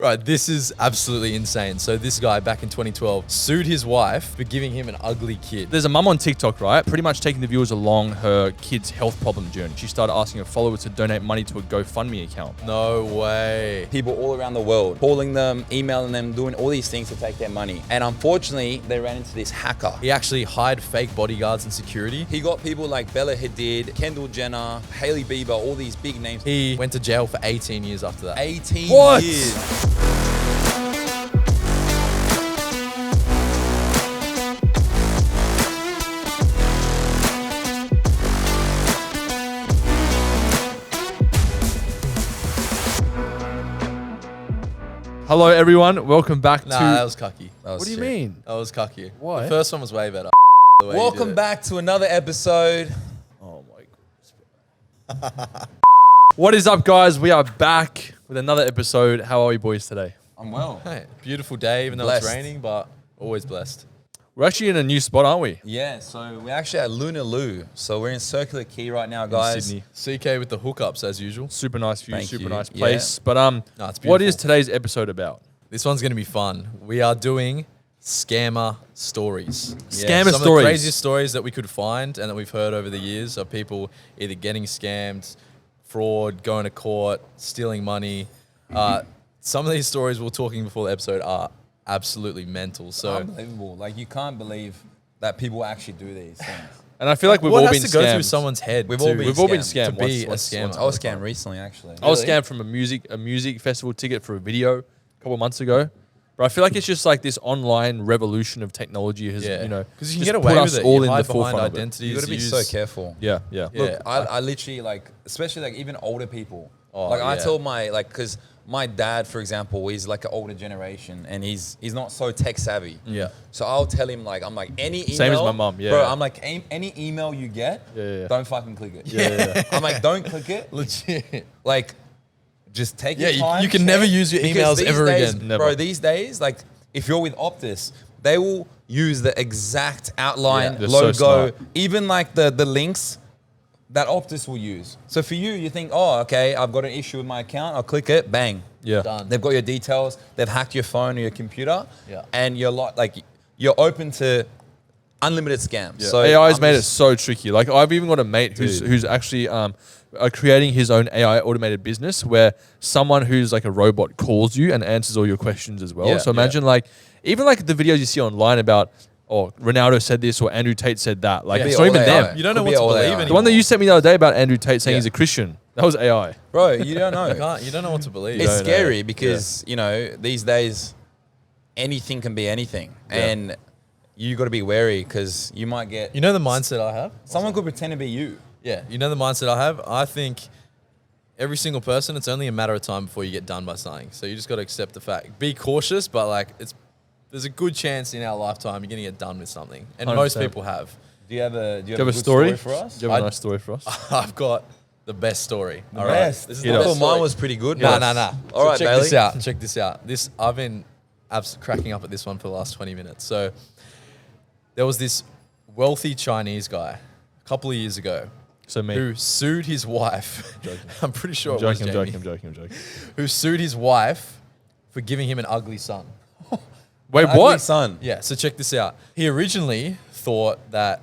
Right, this is absolutely insane. So this guy back in 2012 sued his wife for giving him an ugly kid. There's a mum on TikTok, right? Pretty much taking the viewers along her kid's health problem journey. She started asking her followers to donate money to a GoFundMe account. No way. People all around the world calling them, emailing them, doing all these things to take their money. And unfortunately, they ran into this hacker. He actually hired fake bodyguards and security. He got people like Bella Hadid, Kendall Jenner, Hailey Bieber, all these big names. He went to jail for 18 years after that. 18 What? years. Hello, everyone. Welcome back to... That was cocky. What do you mean? That was cocky. Why? The first one was way better. The way you did Welcome it. back to another episode. Oh, my goodness. What is up, guys? We are back with another episode. How are you boys today? I'm well. Hey, beautiful day, even though Blessed. it's raining, but always blessed. We're actually in a new spot, aren't we? Yeah, so we're actually at Luna Loo. So we're in Circular Quay right now, guys. In Sydney. CK with the hookups as usual. Super nice view, Thank super you. nice Yeah. place. But No, it's what beautiful. is today's episode about? This one's going to be fun. We are doing scammer stories. Scammer Some stories. of the craziest stories that we could find and that we've heard over the years of people either getting scammed, fraud, going to court, stealing money. Some of these stories we were talking before the episode are absolutely mental. So Unbelievable. Like, you can't believe that people actually do these things. And I feel like we've what all has been to go scammed. through someone's head? We've to- all been We've all been scammed. scammed. To be once- a scammer. I was scammed recently, actually. I was Really? scammed from a music festival ticket for a video a couple of months ago. But I feel like it's just like this online revolution of technology has, Yeah. you know, Because you can just get away put with us it. all You in hide the behind forefront of it. identities. You got to be use- so careful. Yeah, yeah. Yeah. Look, I literally, like, especially like even older people. Oh, like I yeah. tell my, like, because my dad, for example, he's like an older generation and he's not so tech savvy. Yeah. So I'll tell him, like, I'm like, any email. Same as my mum, yeah. Bro, I'm like, any email you get, Yeah. don't fucking click it. Yeah. I'm like, don't click it. Legit. Like, just take Yeah, your time. you can never check. use your Because emails these ever days, again. Never. Bro, these days, like, if you're with Optus, they will use the exact outline, Yeah, they're so logo, smart. even like the links that Optus will use. So for you, you think, oh, okay, I've got an issue with my account. I'll click it, bang. Yeah. Done. They've got your details. They've hacked your phone or your computer. Yeah. And you're open to unlimited scams. So AI's I'm made it just- so tricky. Like I've even got a mate who's actually creating his own AI automated business where someone who's like a robot calls you and answers all your questions as well. Yeah, So imagine like even like the videos you see online about Ronaldo said this or Andrew Tate said that. Like Could it's be not even all them. AI. You don't know Could what be to all believe AI. anymore. The one that you sent me the other day about Andrew Tate saying Yeah. he's a Christian, that was AI. Bro, you don't know. You don't know what to believe. It's don't know. scary because, you know, these days anything can be anything. And you got to be wary because you might get... You know the mindset I have? someone could pretend to be you. Yeah, you know the mindset I have? I think every single person, it's only a matter of time before you get done by something. So you just got to accept the fact. Be cautious, but like there's a good chance in our lifetime you're going to get done with something. And most 100%. people have. Do you have a Do you have a good story for us? Do you have a I- nice story for us? I've got the best story. The All right. best. This is Hit the us. best Mine story. was pretty good. Nah. All right, check Bayley. this out. Check this out. I've been cracking up at this one for the last 20 minutes. So there was this wealthy Chinese guy a couple of years ago So me. who sued his wife. I'm pretty sure I'm it was joking, Jamie. I'm joking. Who sued his wife for giving him an ugly son. Wait, Ugly what? son. Yeah, so check this out. He originally thought that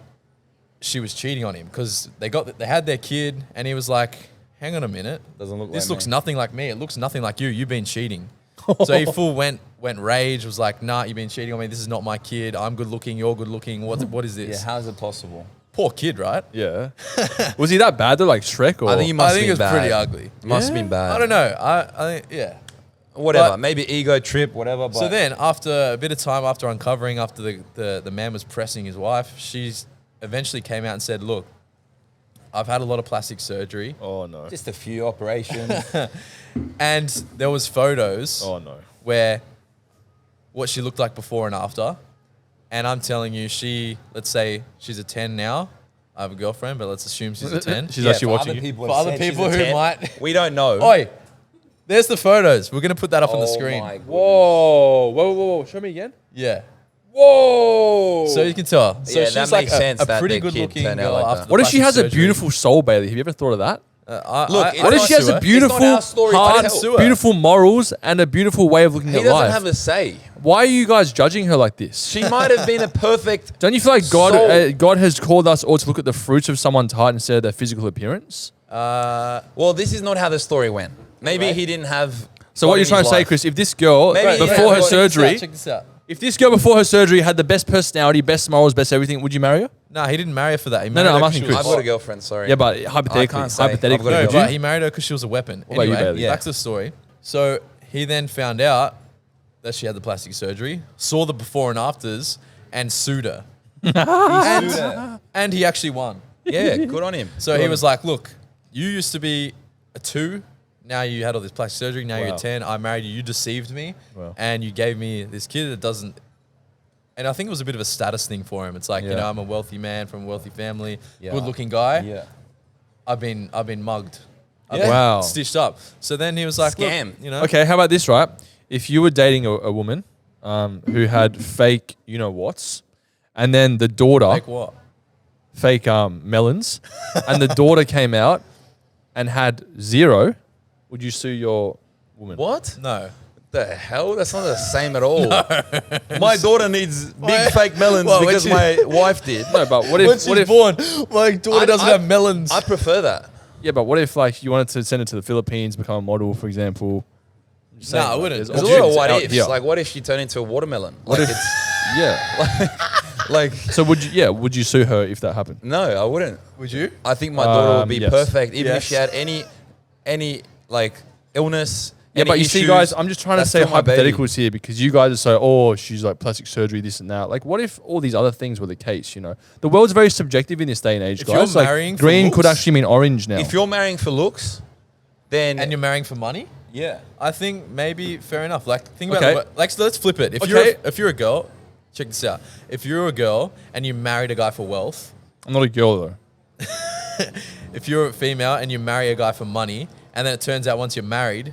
she was cheating on him because they had their kid, and he was like, "Hang on a minute, Doesn't look this like looks me." nothing like me. It looks nothing like you. You've been cheating." So he full went rage. Was like, "Nah, you've been cheating on me. This is not my kid. I'm good looking. You're good looking. What is Yeah, this?" how's it possible? Poor kid, right? Yeah. Was he that bad though, like Shrek? Or I think he must I think have it been was bad. pretty ugly. It must have been bad. I don't know. I think yeah. Whatever. But- Maybe ego trip, whatever. But So then, after a bit of time, after uncovering, after the man was pressing his wife, she's eventually came out and said, "Look, I've had a lot of plastic surgery, Oh no. just a few operations. and there was photos Oh no. where what she looked like before and after, and I'm telling you, let's say she's a 10 now. I have a girlfriend, but let's assume she's a 10. She's Yeah, actually for watching other you. people, For other said she's people a who 10. might- We don't know. Oi, there's the photos. We're gonna put that up on the screen. My goodness. Whoa. Show me again. Yeah. Whoa. So you can tell. So Yeah, she's that like makes sense a that pretty the good kid looking turned out girl like after that. the What if she plastic has a surgery. beautiful soul, Bayley? Have you ever thought of that? Look, What if she has a beautiful our story to heart, tell. beautiful morals, and a beautiful way of looking He at doesn't life? have a say. Why are you guys judging her like this? She might have been a perfect. Don't you feel like God, soul. God has called us all to look at the fruits of someone's heart instead of their physical appearance? Well, this is not how the story went. Maybe he didn't have. So what God you're in trying his to say, life. Chris, if this girl Maybe, before her yeah, surgery, Check this out. if this girl before her surgery had the best personality, best morals, best everything, would you marry her? No, he didn't marry her for that. He No, married I'm her 'cause asking she was Chris. I've hot. got a girlfriend. Sorry. Yeah, but hypothetically, can't say. I've hypothetically, got a No, would but you? he married her because she was a weapon. What about you, Anyway, Bailey? Yeah. back to the story. So he then found out that she had the plastic surgery, saw the before and afters, and sued her. And he actually won. Yeah, good on him. So he was like, look, you used to be a 2. Now you had all this plastic surgery. Now you're Wow. a 10. I married you. You deceived me. Wow. And you gave me this kid that doesn't. And I think it was a bit of a status thing for him. It's like, you Yeah. know, I'm a wealthy man from a wealthy family, Yeah. good looking guy. Yeah. I've been mugged. I've Yeah. been Wow. stitched up. So then he was like, look, Scam. you know. Okay, how about this, right? If you were dating a woman who had fake, you know what's, and then the daughter, Like what? fake melons, and the daughter came out and had 0, would you sue your woman? What? No. The hell? That's not the same at all. My daughter needs big fake melons Well, when because she- my wife did. No, but what When if? she's What if? born, my daughter doesn't have melons. I prefer that. Yeah, but what if like you wanted to send it to the Philippines, become a model, for example? Just saying, I like, wouldn't. There's a There's lot of what out ifs. here. Like, what if she turned into a watermelon? Like, if- it's Yeah. like, So would you? Yeah, would you sue her if that happened? no, I wouldn't. Would you? I think my daughter would be Yes. perfect, even if Yes. she had any like illness. Yeah, any but you see, issues, guys, I'm just trying to that's say still my baby. hypotheticals here because you guys are so, oh, she's like plastic surgery, this and that. Like, what if all these other things were the case? You know, the world's very subjective in this day and age, If guys. you're Like, marrying for green could looks- actually mean orange now. If you're marrying for looks, then And you're marrying for money? yeah. I think maybe fair enough. Like think about Okay. it. Like so let's flip it. If Okay. you're a girl, check this out. If you're a girl and you married a guy for wealth, I'm not a girl though. if you're a female and you marry a guy for money, and then it turns out once you're married,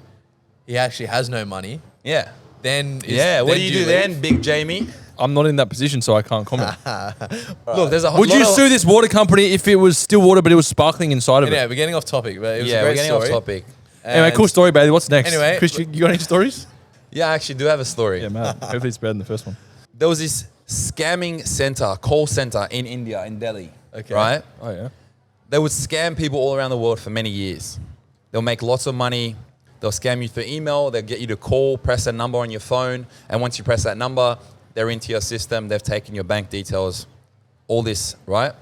he actually has no money, Yeah. then Yeah. What then do you do leave? then, Big Jamie? I'm not in that position, so I can't comment. Look, there's a Would lot you of- sue this water company if it was still water, but it was sparkling inside of Yeah, it? we're getting off topic, but it was a Yeah, great we're getting story. off topic. Anyway, And- cool story, Bailey. What's next? Anyway, Chris, you got any stories? Yeah, I actually do have a story. Yeah, man. Hopefully it's better than the first one. There was this scamming center, call center in India, in Delhi. Okay. Right? Oh yeah. They would scam people all around the world for many years. They'll make lots of money. They'll scam you through email. They'll get you to call, press a number on your phone. And once you press that number, they're into your system. They've taken your bank details, all this, right?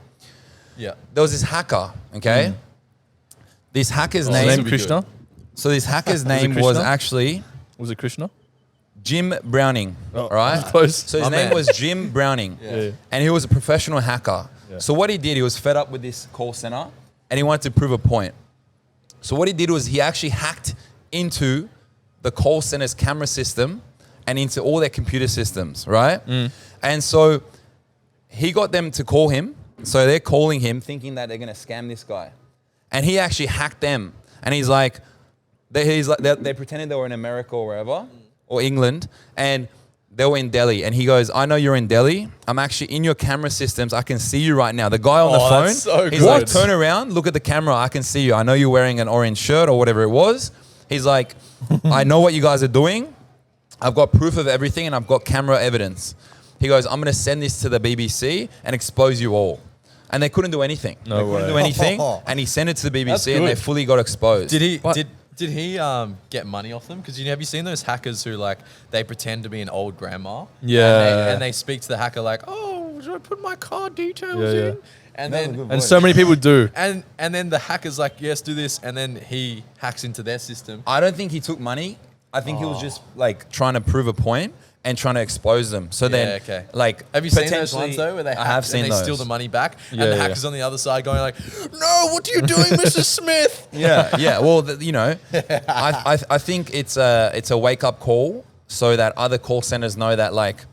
Yeah. There was this hacker, okay? This hacker's His this name, name would be Krishna? so this hacker's it name was Krishna? actually Was it Krishna? Jim Browning, Oh, right? close. So his My name man. was Jim Browning. Yeah. And he was a professional hacker. Yeah. So what he did, he was fed up with this call center and he wanted to prove a point. So what he did was he actually hacked into the call center's camera system and into all their computer systems, right? And so he got them to call him. So they're calling him thinking that they're going to scam this guy. And he actually hacked them. And he's like, they pretended they were in America or wherever, or England, and they were in Delhi. And he goes, I know you're in Delhi. I'm actually in your camera systems. I can see you right now. The guy on the Oh, phone, that's so he's good. like, turn around, look at the camera. I can see you. I know you're wearing an orange shirt or whatever it was. He's like, I know what you guys are doing. I've got proof of everything and I've got camera evidence. He goes, I'm going to send this to the BBC and expose you all. And they couldn't do anything. No they couldn't way. do anything. And he sent it to the That's BBC and they good. fully got exposed. Did he But- did he get money off them? Because have you seen those hackers who like they pretend to be an old grandma? Yeah. And they speak to the hacker like, oh, should I put my card details Yeah, yeah. in? And That's a then good And so many people do. and then the hacker's like, yes, do this, and then he hacks into their system. I don't think he took money. I think he was just like trying to prove a point and trying to expose them. So then, okay. like, Have you seen those potentially- ones though, where they I have seen and they those. steal the money back, Yeah, and the yeah. hacker's on the other side going like, no, what are you doing, Mr. Smith? Yeah, yeah. Well, you know, I think it's a wake up call so that other call centers know that like,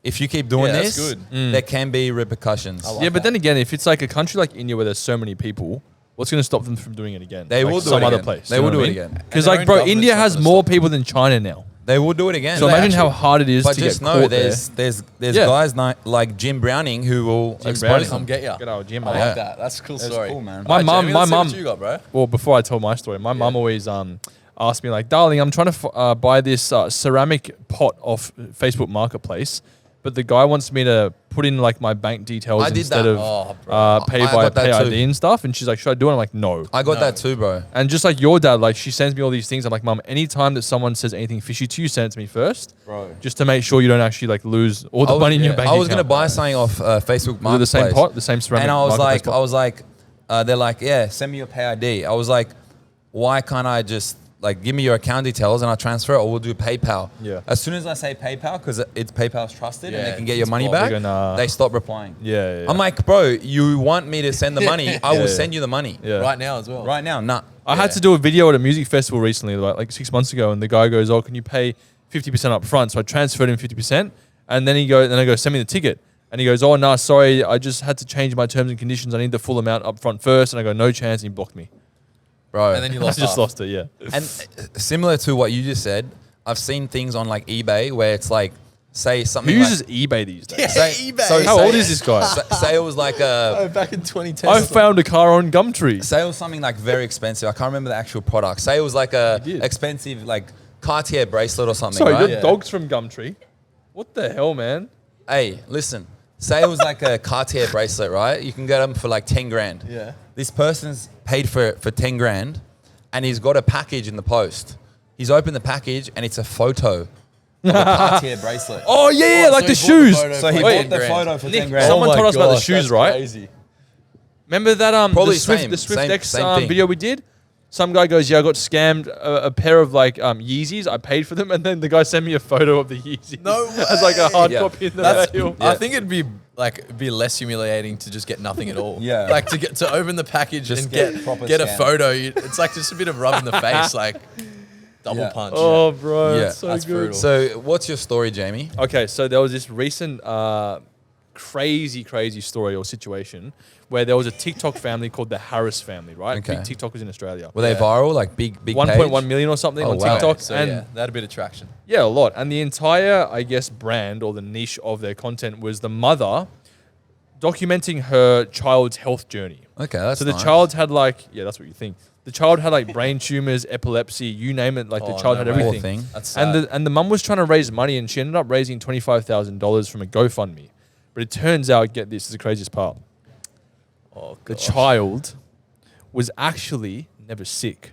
if you keep doing Yeah, that's this, good. there can be repercussions. I like Yeah, but that. then again, if it's like a country like India where there's so many people, what's going to stop them from doing it again? They Like will do some it other again. place. They you will know do what it I mean? again. Because And their like, own bro, government's India not has gonna more stop people than China now. They will do it again. So imagine how hard it is But to just get know caught there's Yeah. guys like Jim Browning who will expose Browning. them. Come get ya. Get out, Jim, I mate. like that. That's a cool story. cool, man. My Alright, mum, Jamie, my let's see what mum. you got, bro. Well, before I tell my story, my mum always asked me like, "Darling, I'm trying to buy this ceramic pot off Facebook Marketplace, but the guy wants me to put in like my bank details I did instead that. of Oh, bro. pay I by got that pay too. ID and stuff." And she's like, "Should I do it?" I'm like, "No." I got No. that too, bro. And just like your dad, like she sends me all these things. I'm like, "Mum, anytime that someone says anything fishy to you, send it to me first, Bro. just to make sure you don't actually like lose all the money in your bank I was account." gonna buy something off Facebook Was it the same Marketplace. pot, the same ceramic. And I was Marketplace like, pot? they're like, yeah, send me your pay ID. I was like, why can't I just like give me your account details and I'll transfer it, or we'll do PayPal. Yeah. As soon as I say PayPal, because it's PayPal's trusted and Yeah, they can get your it's money blocked. back, They go, nah. they stop replying. Yeah. I'm like, bro, you want me to send the money? I will Yeah. send you the money Yeah. Right now as well. right now. Nah. I had to do a video at a music festival recently, like 6 months ago, and the guy goes, "Oh, can you pay 50% up front?" So I transferred him 50%, and then I go, "Send me the ticket." And he goes, "Oh, no, sorry, I just had to change my terms and conditions. I need the full amount up front first." And I go, "No chance," and he blocked me. Bro. And then you I lost just half. lost it, yeah. And similar to what you just said, I've seen things on like eBay where it's like, say Who something uses like, eBay these days? Yeah, Say- eBay. so How say- old is this guy? say it was like a Oh, back in 2010. I found a car on Gumtree. say it was something like very expensive. I can't remember the actual product. Say it was like a You did. expensive like Cartier bracelet or something. Sorry, right? your dog's from Gumtree. What the hell, man? Hey, listen. Say it was like a Cartier bracelet, right? You can get them for like 10 grand. Yeah. This person's paid for 10 grand, and he's got a package in the post. He's opened the package and it's a photo of a Cartier bracelet. Oh, yeah, like so the he bought the shoes. photo So he for bought 10 the grand. photo for 10 Nick, grand. someone Oh my told us about the gosh, shoes, that's right? Crazy. Remember that Probably the Swift, same- the Swift same- X same thing. video we did? Some guy goes, "Yeah, I got scammed a pair of like Yeezys. I paid for them," and then the guy sent me a photo of the Yeezys. No as like a hard Yeah. copy in the That's, mail. I think it'd be less humiliating to just get nothing at all. Yeah. Like to open the package Just and get proper get a scam. photo. It's like just a bit of rub in the face, like double Yeah. punch. Oh, bro, Yeah, that's so that's good. brutal. So what's your story, Jamie? Okay, so there was this recent crazy story or situation where there was a TikTok family called the Harris family, right? Okay. Big TikTokers in Australia. Were they Yeah. viral? Like big 1.1 page? million or something Oh, on wow. TikTok. So and yeah, they had a bit of traction. yeah, a lot. And the entire, I guess, brand or the niche of their content was the mother documenting her child's health journey. Okay, that's So the nice. child had like, yeah, that's what you think. The child had like brain tumors, epilepsy, you name it. Like the Oh, child no had way. everything. Poor thing. That's sad. And the mum was trying to raise money, and she ended up raising $25,000 from a GoFundMe. But it turns out, get this is the craziest part. Oh, The gosh. child was actually never sick,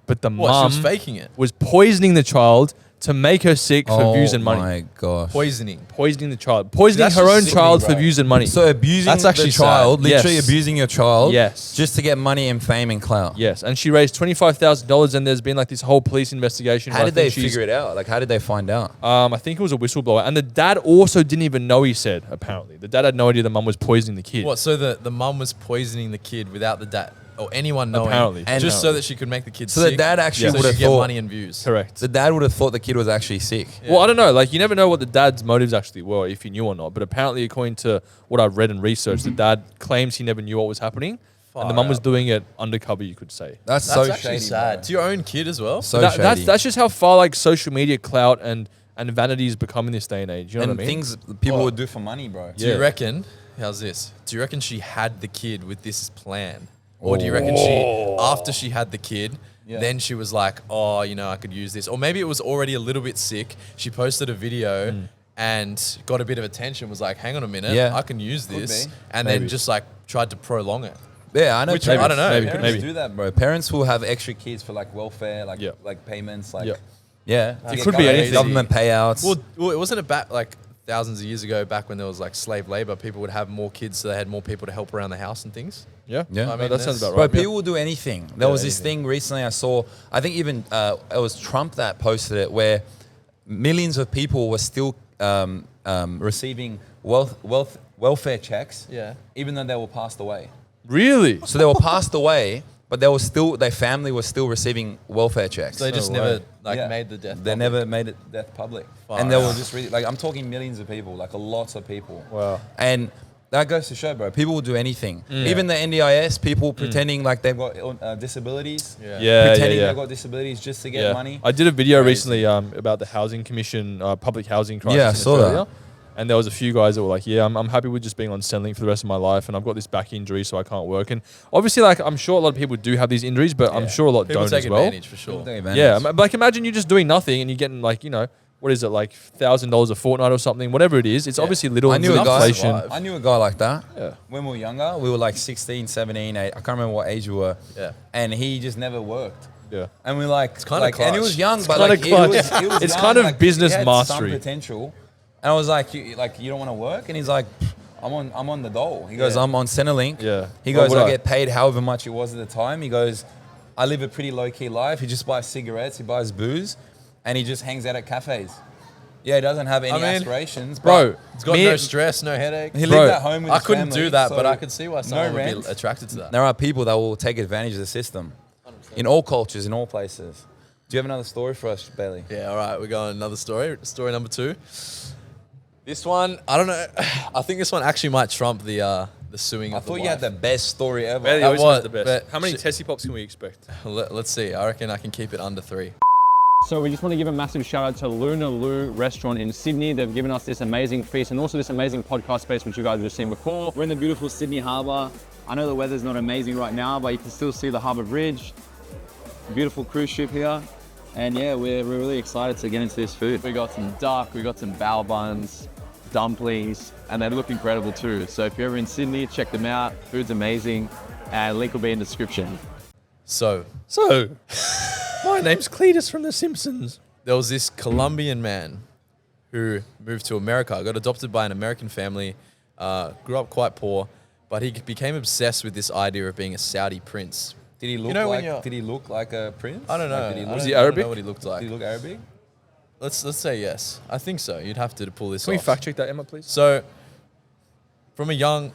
but the What, she mum was faking it? was poisoning the child to make her sick for views and money. Oh my gosh. Poisoning. Poisoning the child, poisoning That's her just own sickening, child for bro. views and money. So abusing That's actually the child, sad. literally Yes. abusing your child, Yes. just to get money and fame and clout. Yes, and she raised $25,000, and there's been like this whole police investigation. How did they figure it out? Like, how did they find out? I think it was a whistleblower, and the dad also didn't even know. He said apparently the dad had no idea the mum was poisoning the kid. What? So the mum was poisoning the kid without the dad or anyone knowing, Apparently. and just Apparently. so that she could make the kid So sick. the dad actually so would she have could get thought. money and views. Correct. The dad would have thought the kid was actually sick. Well, I don't know. Like, you never know what the dad's motives actually were, if he knew or not. But apparently, according to what I've read and researched, the dad claims he never knew what was happening, and the Far mum was out. doing it undercover, you could say. That's, That's so actually shady, sad. bro. To your own kid as well. So That- shady. that's just how far like social media clout and vanity is becoming this day and age. You know and what I mean? things people What? would do for money, bro. Do you Yeah. reckon? How's this? Do you reckon she had the kid with this plan, or do you reckon she, after she had the kid, Yeah. then she was like, "Oh, you know, I could use this," or maybe it was already a little bit sick. She posted a video and got a bit of attention. Was like, "Hang on a minute, Yeah. I can use this," be. and Maybe. then just like tried to prolong it. Yeah, I know. Which, I don't know. maybe, Parents maybe. do that, bro. Parents will have extra kids for like welfare, like Yeah. like payments, like Yeah. yeah. It to could get be anything. Government payouts. Well, it wasn't it back like thousands of years ago, back when there was like slave labor. People would have more kids, so they had more people to help around the house and things. Yeah, Yeah. No, I mean, that sounds about Bro, right. yeah. people will do anything. There was this thing recently I saw. I think even it was Trump that posted it, where millions of people were still receiving welfare checks, Yeah. even though they were passed away. Really? So they were passed away, but they were still their family was still receiving welfare checks. So they just No never way. like Yeah. made the death. They public. never made it death public, Far and they were out. just really like I'm talking millions of people, like a lots of people. Wow. And That goes to show, bro. People will do anything. Even the NDIS, people pretending like they've got disabilities. Pretending they've got disabilities just to get money. I did a video recently about the housing commission, public housing crisis Yeah, I in saw Australia. that. And there was a few guys that were like, yeah, I'm happy with just being on Centrelink for the rest of my life, and I've got this back injury, so I can't work. And obviously, like, I'm sure a lot of people do have these injuries, but I'm sure a lot People don't take as well. advantage for sure. Yeah, like imagine you just doing nothing and you're getting like, you know, what is it, like $1,000 a fortnight or something, whatever it is. It's obviously little I and knew a guy. inflation. I knew a guy like that. Yeah. When we were younger, we were like 16, 17, 8. I can't remember what age we were. Yeah. And he just never worked. Yeah. And we're like, it's kinda and he was clutch. young, but kinda like, he was It's young, kind of like, business he had mastery. Some potential. And I was like, you don't want to work? And he's like, I'm on the dole. He goes, I'm on Centrelink. Yeah. He goes, What would I I? get paid however much it was at the time. He goes, I live a pretty low key life. He just buys cigarettes, he buys booze, and he just hangs out at cafes. Yeah, he doesn't have any aspirations, Bro, but It's got no stress, no headache. he Bro, lived at home with I his couldn't family, do that, so but I could see why someone would rent. be attracted to that. There are people that will take advantage of the system. 100%. In all cultures, in all places. Do you have another story for us, Bayley? Yeah, all right, we're going another story. Story number 2. This one, I don't know. I think this one actually might trump the suing. I thought you had the best story ever. Bailey That always was- has the best. but How many shit. Tessie Pops can we expect? Let's see. I reckon I can keep it under 3. So we just want to give a massive shout out to Luna Lou restaurant in Sydney. They've given us this amazing feast and also this amazing podcast space, which you guys have seen before. We're in the beautiful Sydney Harbour. I know the weather's not amazing right now, but you can still see the Harbour Bridge. Beautiful cruise ship here. And yeah, we're really excited to get into this food. We got some duck, we got some bao buns, dumplings, and they look incredible too. So if you're ever in Sydney, check them out. Food's amazing, and link will be in the description. So So, my name's Cletus from The Simpsons. there was this Colombian man who moved to America, got adopted by an American family, grew up quite poor, but he became obsessed with this idea of being a Saudi prince. Did he look know when like? you're- Did he look like a prince? I don't know. Like, did he look, Was he I don't Arabic? know what he looked like. Did he look Arabic? Let's say yes. I think so. You'd have to pull this Can we off. fact check that, Emma, please? So, from a young,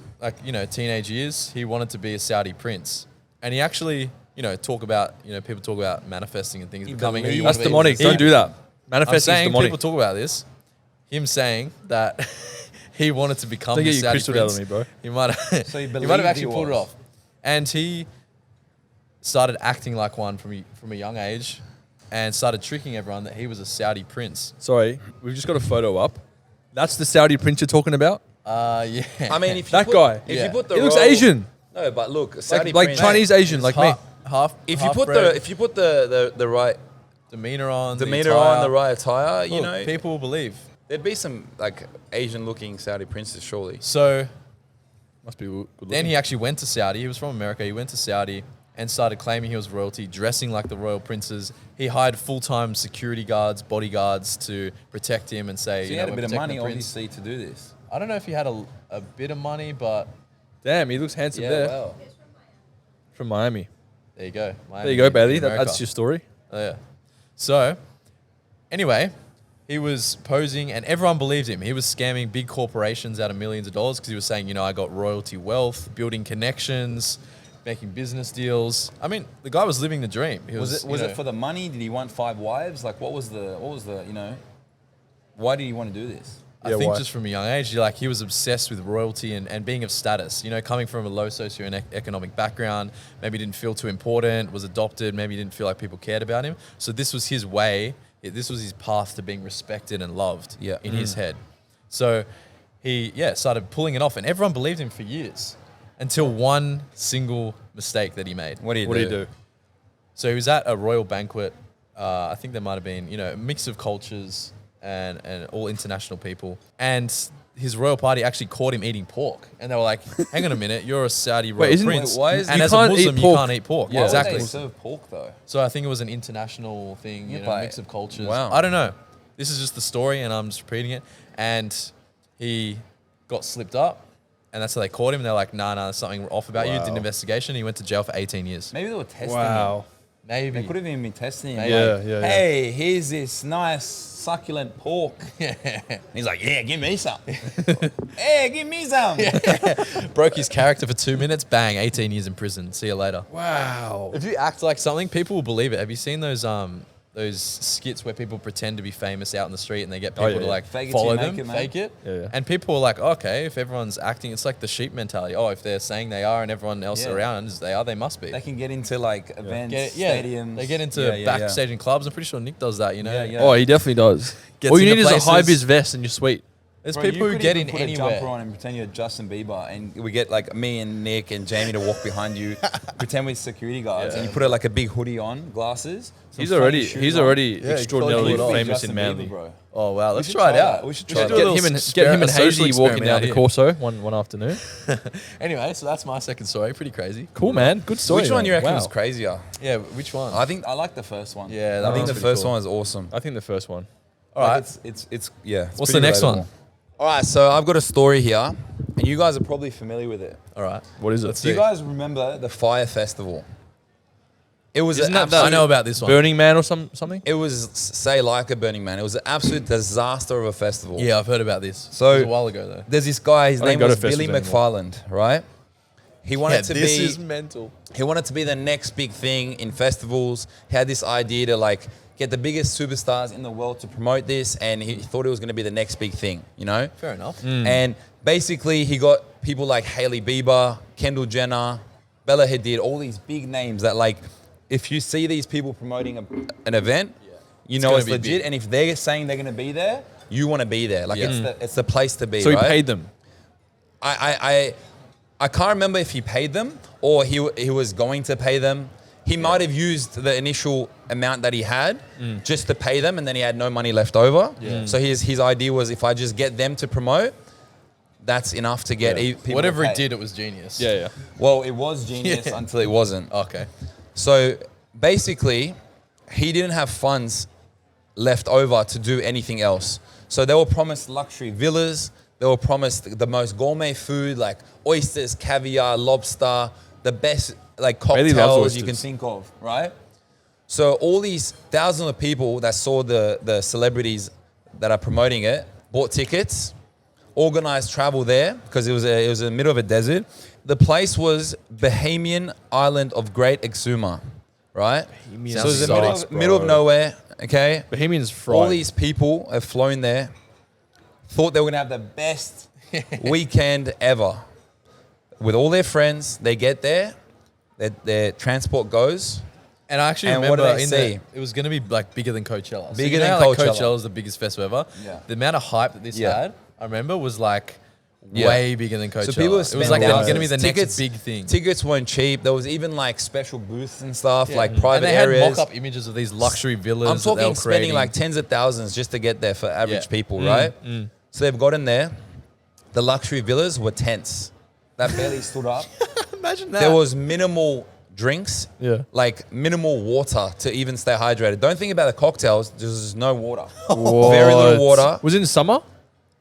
teenage years, he wanted to be a Saudi prince, and he actually, people talk about manifesting and things He becoming. who you believed- wanna That's be. demonic. Don't do that. I'm Manifesting is saying demonic. people talk about this. Him saying that he wanted to become Don't the get your Saudi crystal out prince. of me, bro. He might have. So he he might have believed actually he pulled it was. off, and he started acting like one from a young age, and started tricking everyone that he was a Saudi prince. Sorry, we've just got a photo up. That's the Saudi prince you're talking about? Yeah. I mean, if you That put, guy. if Yeah. you put the He looks royal- Asian. No, but look, Saudi Like prince, Chinese Asian, like me. half. If you put half-bred, the right demeanor on, demeanor attire. on, the right attire, you Look, know, people will believe. there'd be some like Asian-looking Saudi princes, surely. So Must be good looking. then he actually went to Saudi. He was from America. He went to Saudi and started claiming he was royalty, dressing like the royal princes. He hired full-time security guards, bodyguards to protect him and say, So he had a "We're bit of protecting money, the prince." obviously, to do this. I don't know if he had a bit of money, but Damn, he looks handsome there. well. From Miami. there you go. There you go, Bailey. That's your story. Oh, yeah. So, anyway, he was posing and everyone believed him. He was scamming big corporations out of millions of dollars because he was saying, I got royalty wealth, building connections, making business deals. I mean, the guy was living the dream. He Was it for the money? Did he want 5 wives? Like, what was the why did he want to do this? I Yeah, think why? just from a young age, he was obsessed with royalty and being of status. Coming from a low socioeconomic background, maybe didn't feel too important, was adopted, maybe didn't feel like people cared about him. So this was his way. This was his path to being respected and loved in his head. So he started pulling it off, and everyone believed him for years until one single mistake that he made. What do you What do you do? So he was at a royal banquet. I think there might have been, a mix of cultures and all international people. And his royal party actually caught him eating pork. And they were like, hang on a minute, you're a Saudi royal isn't- prince. why is- and you as a can't eat Muslim, you pork. can't eat pork. Yeah, Yeah, Why exactly. would they serve pork though? So I think it was an international thing, Yeah, but- mix of cultures. Wow. I don't know. This is just the story and I'm just repeating it. And he got slipped up. And that's how they caught him. And they're like, nah, there's something off about you. Did an investigation. He went to jail for 18 years. Maybe they were testing him. Wow. Maybe. They could have even been testing him. Maybe. Like, Yeah, yeah, hey, here's this nice succulent pork. He's like, yeah, give me some. Hey, give me some. Broke his character for 2 minutes. Bang, 18 years in prison. See you later. Wow. If you act like something, people will believe it. Have you seen those those skits where people pretend to be famous out in the street and they get Oh, people yeah, to yeah. like Fake it follow till you them, make it, man. fake it. Yeah. And people are like, okay, if everyone's acting, it's like the sheep mentality. Oh, if they're saying they are and everyone else Yeah. around is they are, they must be. They can get into like events, stadiums. They get into Yeah, yeah, yeah. backstage in clubs. I'm pretty sure Nick does that, you know? Yeah, yeah. Oh, he definitely does. Gets All you into need is a places. high vis vest and you're sweet. There's Bro, people you who could get even in put a anywhere. jumper on and pretend you're Justin Bieber, and we get like me and Nick and Jamie to walk behind you, pretend we're security guards, and you put like a big hoodie on, glasses. some He's funny already shoes on. extraordinarily pull it off. famous Justin in Bieber, Manly. bro. Oh, wow. We Let's should try it try out. that. We should We try should that. do a Get little him and a social Hazy walking experiment down out the here. Corso one afternoon. Anyway, so that's my second story. Pretty crazy. Cool, man. Good story. Which one man. you reckon Wow. was crazier? Yeah, which one? I think I like the first one. Yeah, that I think one's the pretty first cool. one is awesome. I think the first one. All right. It's yeah. it's What's pretty the next relatable. one? All right, so I've got a story here, and you guys are probably familiar with it. All right. What is it? Let's Do you see. guys remember the Fyre Festival? It was Isn't an that the- absolute, I know about this one. Burning Man or something? It was say like a Burning Man. It was an absolute disaster of a festival. Yeah, I've heard about this. So- It was a while ago, though. There's this guy. His I don't name go to was Billy festivals McFarland, right? He wanted to this be. is mental. He wanted to be the next big thing in festivals. He had this idea to like get the biggest superstars in the world to promote this, and he thought it was going to be the next big thing, you know? Fair enough. And basically, he got people like Hailey Bieber, Kendall Jenner, Bella Hadid, all these big names that like, if you see these people promoting an event, you It's know gonna it's be legit. big. And if they're saying they're going to be there, you want to be there. Like Yeah. it's the place to be. So he right? paid them. I can't remember if he paid them or he was going to pay them. He might have used the initial amount that he had just to pay them, and then he had no money left over. Yeah. So his idea was, if I just get them to promote, that's enough to get people Whatever to he pay. did, it was genius. Yeah, yeah. Well, it was genius Yeah. until it wasn't. Okay. So basically, he didn't have funds left over to do anything else. So they were promised luxury villas. They were promised the most gourmet food, like oysters, caviar, lobster, the best like Bayley loves cocktails you can oysters. think of, right? So all these thousands of people that saw the celebrities that are promoting it bought tickets, organized travel there because it was in the middle of a desert. The place was Bahamian island of Great Exuma, right? Bahamian So it was the sucks, middle of bro. nowhere, okay? Bohemians fried. All these people have flown there, thought they were gonna have the best weekend ever. With all their friends, they get there, their transport goes. And I actually And what remember do they in see? it was going to be like bigger than Coachella. Bigger you know than how, like, Coachella. Coachella is the biggest festival ever. Yeah. The amount of hype that this Yeah. had, I remember, was like Yeah. way bigger than Coachella. So people were it was like spending going to be the thousands. next big thing. Tickets weren't cheap. There was even like special booths and stuff, Yeah. like And private they had areas. mock-up images of these luxury villas. I'm that they were talking spending creating. like tens of thousands just to get there for average Yeah. people, right? So they've gotten there. The luxury villas were tents that barely stood up. Imagine that. There was minimal drinks, Yeah. like minimal water to even stay hydrated. Don't think about the cocktails. There's no water. What? Very little water. Was it in summer?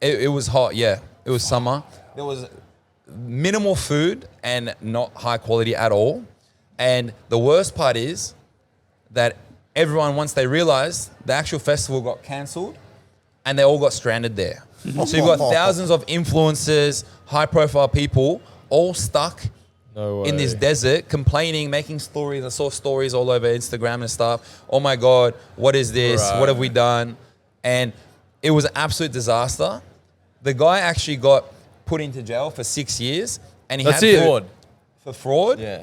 It was hot, yeah. It was summer. There was minimal food and not high quality at all. And the worst part is that everyone, once they realized, the actual festival got cancelled and they all got stranded there. So you've got thousands of influencers, high profile people all stuck No way. in this desert, complaining, making stories. I saw stories all over Instagram and stuff. Oh my God, what is this? Right. What have we done? And it was an absolute disaster. The guy actually got put into jail for 6 years, and he That's had it. fraud. for fraud. Yeah.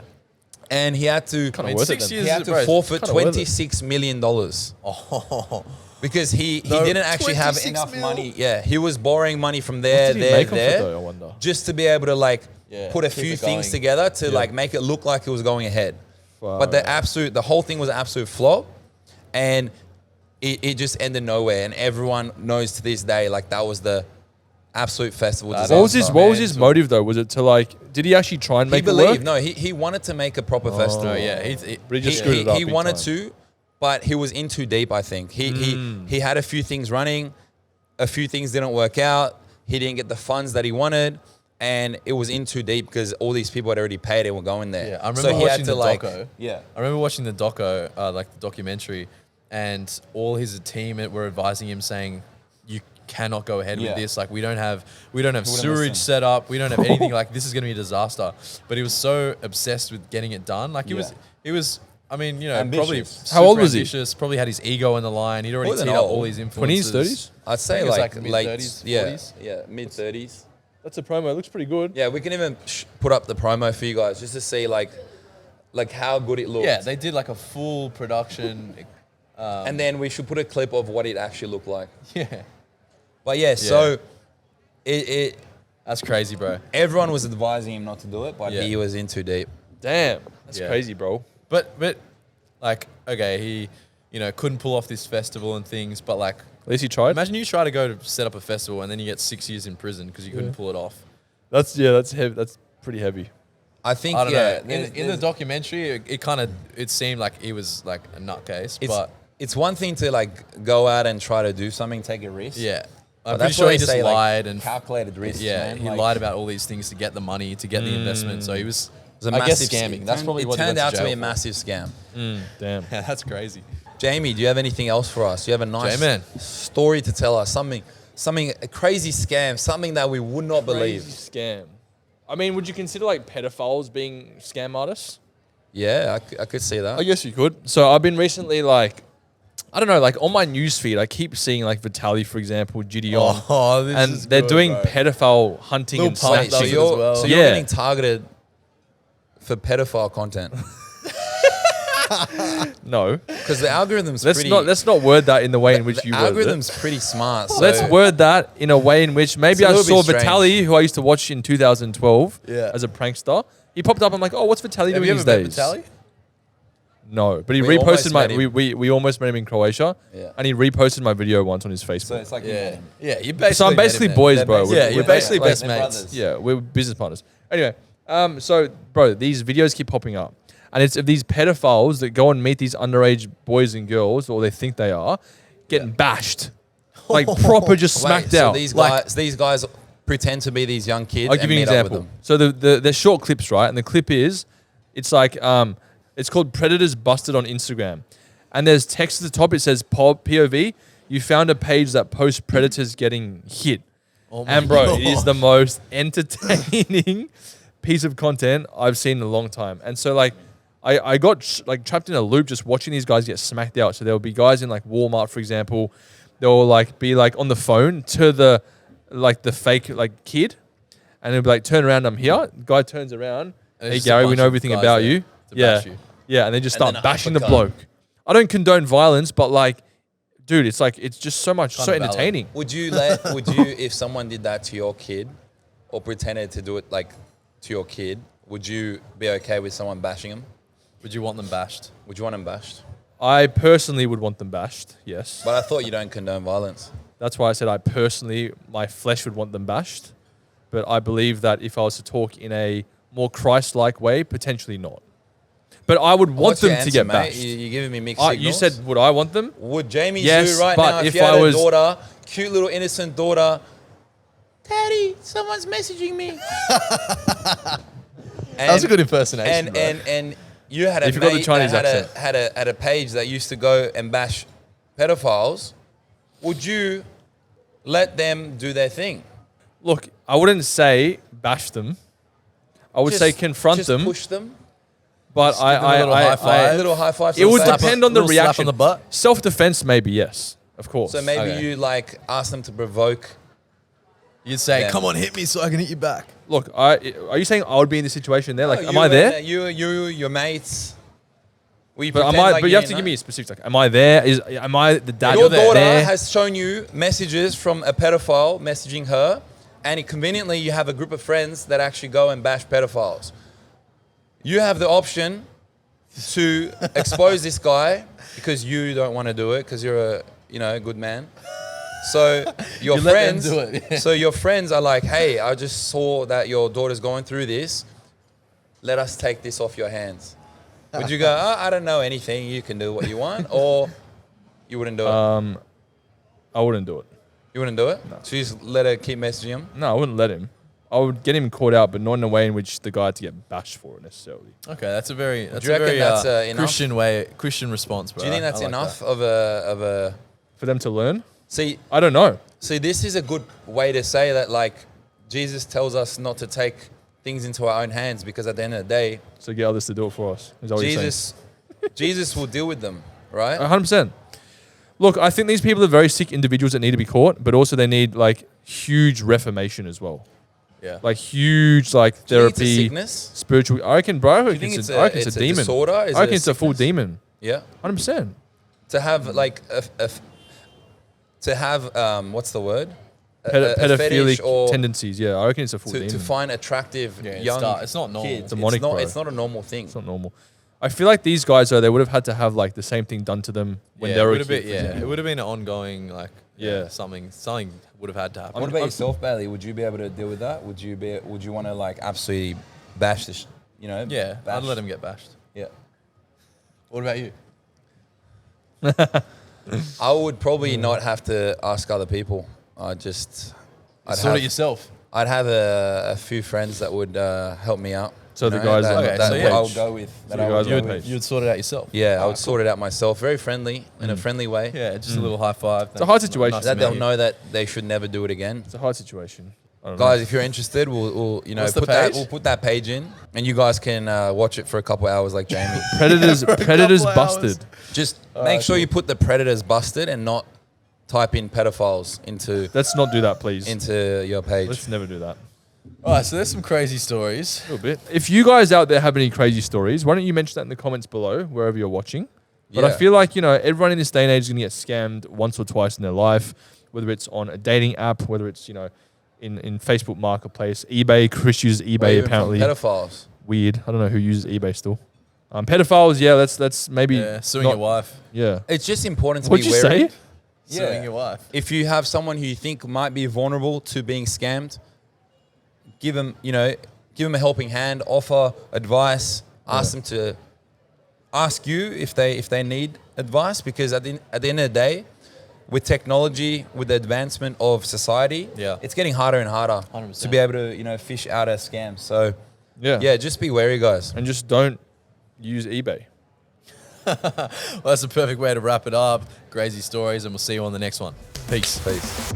And he had to Kinda I mean, worth it 6 then. years he had bro, to forfeit kinda worth it. $26 million Oh. because he No, didn't actually have 26 enough mil? money. Yeah, he was borrowing money from there, What did he there, make off it there, though, I wonder? just to be able to like Yeah, put a keep few it things going. together to like make it look like it was going ahead. Far But out. the whole thing was an absolute flop, and it just ended nowhere. And everyone knows to this day, like that was the absolute festival That disaster. What was his What was Man, his so- motive though? Was it to like? Did he actually try and He make it believed, work? no, he wanted to make a proper festival. No, yeah. But he just He, screwed it up. he big wanted time. to, but he was in too deep, I think. He had a few things running, a few things didn't work out. He didn't get the funds that he wanted, and it was in too deep because all these people had already paid and were going there. Yeah, I remember so he watching had to the like, doco. yeah. I remember watching the doco, like the documentary, and all his team were advising him, saying, "You cannot go ahead Yeah. with this. Like we don't have sewerage listen. set up. We don't have anything. Like this is going to be a disaster." But he was so obsessed with getting it done. Like it was I mean, you know, Ambitious. probably How old super was he? ambitious, probably had his ego on the line. He'd already Wasn't teed up old. all these influences. 20s, 30s? I'd say I think it was like, like late, mid-30s, yeah, 40s. yeah, mid-30s. That's a promo. It looks pretty good. Yeah, we can even put up the promo for you guys just to see like how good it looks. Yeah, they did like a full production. And then we should put a clip of what it actually looked like. Yeah, But yeah, so it that's crazy, bro. everyone was advising him not to do it, but Yeah. he was in too deep. Damn. That's Yeah. crazy, bro. But like, okay, he, you know, couldn't pull off this festival and things. But like, At least he tried. imagine you try to go to set up a festival and then you get 6 years in prison because you couldn't pull it off. That's heavy. That's pretty heavy. I think I don't yeah, know. In the documentary, it seemed like he was like a nutcase. it's But it's one thing to like go out and try to do something, take a risk. yeah, But I'm pretty that's sure why he they just say, like, lied and calculated risks. yeah, man. he Like, lied about all these things to get the money, to get the investment. So he was, It was a I guess, massive scamming. That's probably what it he turned went out to jail be a for. massive scam. Damn. Yeah, that's crazy. Jamie, do you have anything else for us? Do you have a nice J-Man. story to tell us? Something, a crazy scam, something that we would not believe. Crazy scam. I mean, would you consider like pedophiles being scam artists? Yeah, I could see that. I guess you could. So I've been recently like, I don't know, like on my news feed, I keep seeing like Vitaly, for example, Gideon, Oh, this and is they're good, doing bro. pedophile hunting Lil and Pump Wait, does snatching. it as well. so you're Yeah. getting targeted for pedophile content No, because the algorithm's let's not word that in the way in which the you worded it. algorithm's pretty smart. So Let's word that in a way in which maybe It's a I little saw bit strange. Vitaly, who I used to watch in 2012 Yeah. as a prankster. He popped up. I'm like, oh, what's Vitaly Have doing you these ever met days? Vitaly? No, but he We almost reposted my. met him. We almost met him in Croatia, Yeah. and he reposted my video once on his Facebook. So it's like Yeah, yeah. You basically So I'm met him, basically man. boys, They're bro. basically- Yeah, you're basically like- best they're mates. brothers. Yeah, we're business partners. Anyway, so bro, these videos keep popping up, and it's of these pedophiles that go and meet these underage boys and girls, or they think they are, getting bashed, like proper just Wait, smacked so out. these guys pretend to be these young kids. I'll give you an and meet up with example. them. So they're short clips, right? And the clip is, it's like, it's called Predators Busted on Instagram. And there's text at the top. It says, POV, you found a page that posts predators getting hit. Oh my And bro, God. it is the most entertaining piece of content I've seen in a long time. And so like, I got like trapped in a loop just watching these guys get smacked out. So there'll be guys in like Walmart, for example, they'll like be like on the phone to the fake like kid, and they'll be like, turn around, I'm here. The guy turns around, And hey there's just a Gary, we bunch know of everything guys about there you. to Yeah. bash you. Yeah, and they just And then start a bashing the uppercut. bloke. I don't condone violence, but like, dude, it's like it's just so much, Kind so of valid. entertaining. Would you if someone did that to your kid, or pretended to do it like to your kid, would you be okay with someone bashing them? Would you want them bashed? Would you want them bashed? I personally would want them bashed. Yes, But I thought you don't condone violence. that's why I said I personally, my flesh would want them bashed. But I believe that if I was to talk in a more Christ-like way, potentially not. But I would want What's your them to answer, get mate? bashed. You're giving me mixed You signals. said, would I want them? Would Jamie Yes, Zhu right but now, if if you had I a was- daughter, cute little innocent daughter, Daddy, someone's messaging me. That's a good impersonation. bro. And you had a If you got the mate Chinese that accent. had a page that used to go and bash pedophiles. Would you let them do their thing? Look, I wouldn't say bash them. I would say confront just them. push them. But Just give them a little high five. A little high five. it would slap depend on the little slap reaction. on the butt? Self-defense, maybe yes, of course. So maybe Okay. you like ask them to provoke. You'd say, Yeah. "Come on, hit me so I can hit you back." Look, are you saying I would be in this situation there? Like, Oh, am you I and, there? You, your mates. We But pretend like but you have to know. give me a specific. Like, am I there? Am I the dad? Your daughter there? has shown you messages from a pedophile messaging her, and conveniently you have a group of friends that actually go and bash pedophiles. You have the option to expose this guy because you don't want to do it because you're a good man. So your You let them friends, do it, yeah. so your friends are like, "Hey, I just saw that your daughter's going through this. Let us take this off your hands." Would you go, "Oh, I don't know anything. You can do what you want," or you wouldn't do it? I wouldn't do it. You wouldn't do it? So you just let her keep messaging him? No, I wouldn't let him. I would get him caught out, but not in a way in which the guy had to get bashed for it necessarily. Okay, that's a very you reckon that's, enough? Christian response, bro. Do you think that's I like enough that. of a For them to learn, see I don't know. this is a good way to say that, like, Jesus tells us not to take things into our own hands because at the end of the day, So get others to do it for us. Is that what you're saying? Jesus Jesus will deal with them, right? 100%. Look, I think these people are very sick individuals that need to be caught, but also they need like huge reformation as well. Yeah. Like huge like Do you think it's a therapy, sickness? spiritual. I reckon, bro. I Do you reckon think it's it's I reckon a it's a demon. disorder? Is I it reckon a it's a full sickness? demon. Yeah. 100%. To have like what's the word? A Pedophilic fetish or tendencies. Yeah, I reckon it's a full demon. to find attractive Yeah, young it's not normal. kids. It's demonic, bro. It's not a normal thing. It's not normal. I feel like these guys though, they would have had to have like the same thing done to them when they were a kid. it would have been an ongoing Yeah. something would have had to happen. What about yourself, Bailey? Would you be able to deal with that? Would you want to like absolutely bash this? Yeah, bash? I'd let him get bashed. Yeah. What about you? I would probably not have to ask other people. I'd Sort it yourself. I'd have a few friends that would help me out. So the guys Okay, that so yeah. I'll go with. So That the I guys would would go pay. with. You'd sort it out yourself. Yeah, I would sort it out myself. Very friendly, in a friendly way. Yeah, just a little high five. It's a hard situation. That they'll know that they should never do it again. It's a hard situation. I don't Guys, if you're interested, we'll What's the put that page? we'll put that page in, and you guys can watch it for a couple hours like Jamie. know. Predators busted. Just make sure you put the predators busted and not type in pedophiles Let's not do that, please. into your page. Let's never do that. All right, so there's some crazy stories. A little bit. If you guys out there have any crazy stories, why don't you mention that in the comments below, wherever you're watching. But I Yeah. feel like, everyone in this day and age is going to get scammed once or twice in their life, whether it's on a dating app, whether it's, in Facebook Marketplace, eBay. Chris uses Or eBay even apparently. from pedophiles. Weird. I don't know who uses eBay still. Pedophiles, yeah, that's maybe Yeah, suing not- your wife. Yeah. It's just important to What'd be you wary. say? Yeah. Suing your wife. If you have someone who you think might be vulnerable to being scammed, give them a helping hand, offer advice, ask them to ask you if they need advice, because at the end of the day, with technology, with the advancement of society, Yeah. it's getting harder and harder 100%. to be able to fish out a scam. So Yeah. just be wary, guys. And just don't use eBay. Well, that's a perfect way to wrap it up. Crazy stories, and we'll see you on the next one. Peace. Peace.